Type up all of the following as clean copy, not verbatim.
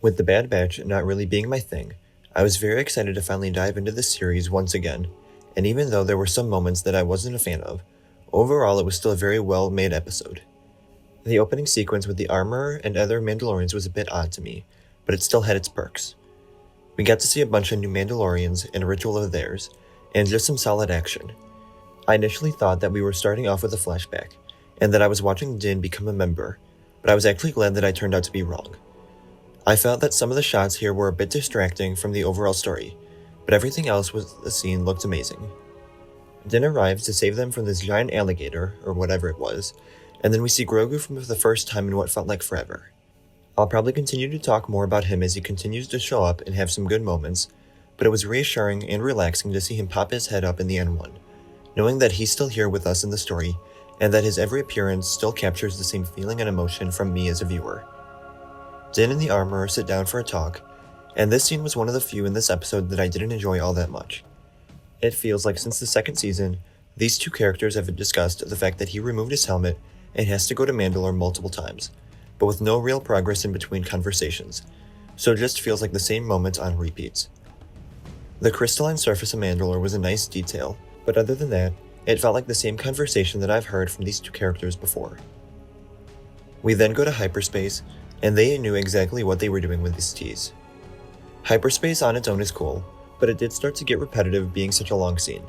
With The Bad Batch not really being my thing, I was very excited to finally dive into this series once again, and even though there were some moments that I wasn't a fan of, overall it was still a very well-made episode. The opening sequence with the armorer and other Mandalorians was a bit odd to me, but it still had its perks. We got to see a bunch of new Mandalorians and a ritual of theirs, and just some solid action. I initially thought that we were starting off with a flashback, and that I was watching Din become a member, but I was actually glad that I turned out to be wrong. I felt that some of the shots here were a bit distracting from the overall story, but everything else with the scene looked amazing. Din arrives to save them from this giant alligator, or whatever it was, and then we see Grogu for the first time in what felt like forever. I'll probably continue to talk more about him as he continues to show up and have some good moments, but it was reassuring and relaxing to see him pop his head up in the N1, knowing that he's still here with us in the story, and that his every appearance still captures the same feeling and emotion from me as a viewer. Din and the armorer sit down for a talk, and this scene was one of the few in this episode that I didn't enjoy all that much. It feels like since the second season, these two characters have discussed the fact that he removed his helmet and has to go to Mandalore multiple times, but with no real progress in between conversations, so it just feels like the same moments on repeats. The crystalline surface of Mandalore was a nice detail, but other than that, it felt like the same conversation that I've heard from these two characters before. We then go to hyperspace, and they knew exactly what they were doing with this tease. Hyperspace on its own is cool, but it did start to get repetitive being such a long scene,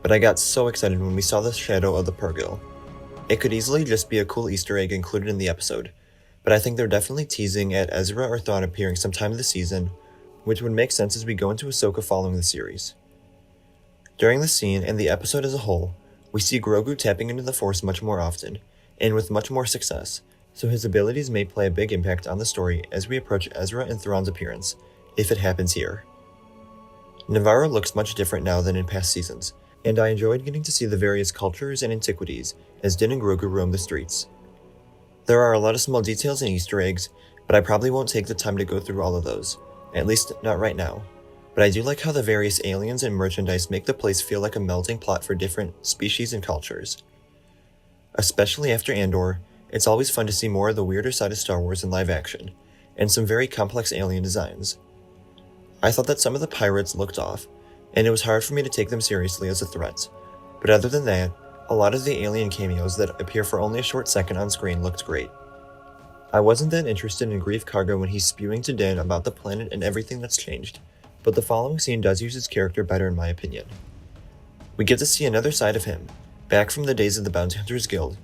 but I got so excited when we saw the shadow of the Purrgil. It could easily just be a cool Easter egg included in the episode, but I think they're definitely teasing at Ezra or Thrawn appearing sometime this season, which would make sense as we go into Ahsoka following the series. During the scene and the episode as a whole, we see Grogu tapping into the Force much more often, and with much more success, so his abilities may play a big impact on the story as we approach Ezra and Thrawn's appearance, if it happens here. Navarro looks much different now than in past seasons, and I enjoyed getting to see the various cultures and antiquities as Din and Grogu roam the streets. There are a lot of small details and Easter eggs, but I probably won't take the time to go through all of those, at least not right now. But I do like how the various aliens and merchandise make the place feel like a melting pot for different species and cultures. Especially after Andor, it's always fun to see more of the weirder side of Star Wars in live action, and some very complex alien designs. I thought that some of the pirates looked off, and it was hard for me to take them seriously as a threat, but other than that, a lot of the alien cameos that appear for only a short second on screen looked great. I wasn't that interested in Grief Karga when he's spewing to Din about the planet and everything that's changed, but the following scene does use his character better in my opinion. We get to see another side of him, back from the days of the Bounty Hunters Guild,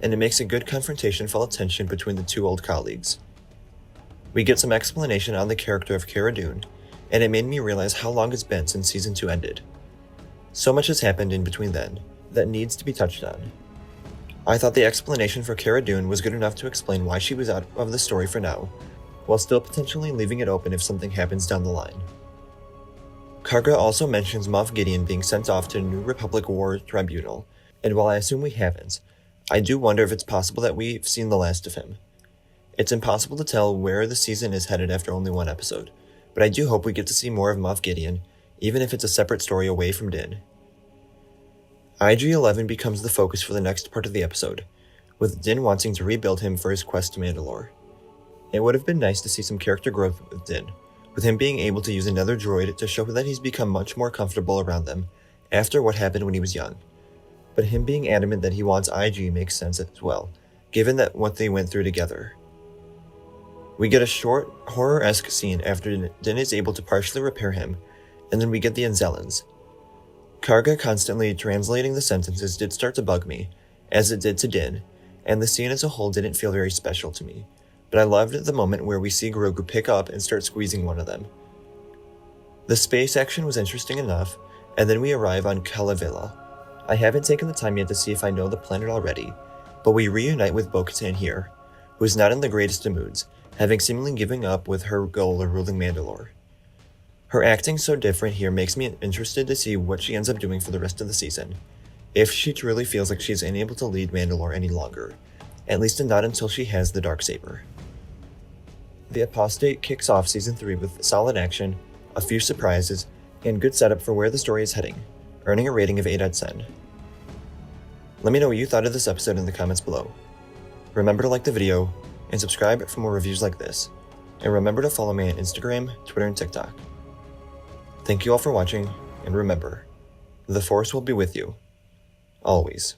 and it makes a good confrontation full of tension between the two old colleagues. We get some explanation on the character of Cara Dune, and it made me realize how long it's been since Season 2 ended. So much has happened in between then, that needs to be touched on. I thought the explanation for Cara Dune was good enough to explain why she was out of the story for now, while still potentially leaving it open if something happens down the line. Karga also mentions Moff Gideon being sent off to a New Republic War Tribunal, and while I assume we haven't, I do wonder if it's possible that we've seen the last of him. It's impossible to tell where the season is headed after only one episode, but I do hope we get to see more of Moff Gideon, even if it's a separate story away from Din. IG-11 becomes the focus for the next part of the episode, with Din wanting to rebuild him for his quest to Mandalore. It would have been nice to see some character growth with Din, with him being able to use another droid to show that he's become much more comfortable around them after what happened when he was young. But him being adamant that he wants IG makes sense as well, given that what they went through together. We get a short, horror-esque scene after Din is able to partially repair him, and then we get the Anzellans. Karga constantly translating the sentences did start to bug me, as it did to Din, and the scene as a whole didn't feel very special to me, but I loved the moment where we see Grogu pick up and start squeezing one of them. The space action was interesting enough, and then we arrive on Calavilla. I haven't taken the time yet to see if I know the planet already, but we reunite with Bo-Katan here, who is not in the greatest of moods, having seemingly given up with her goal of ruling Mandalore. Her acting so different here makes me interested to see what she ends up doing for the rest of the season, if she truly feels like she's unable to lead Mandalore any longer, at least not until she has the Darksaber. The Apostate kicks off Season 3 with solid action, a few surprises, and good setup for where the story is heading, earning a rating of 8 out of 10. Let me know what you thought of this episode in the comments below. Remember to like the video, and subscribe for more reviews like this. and remember to follow me on Instagram, Twitter, and TikTok. Thank you all for watching, and remember, the Force will be with you, always.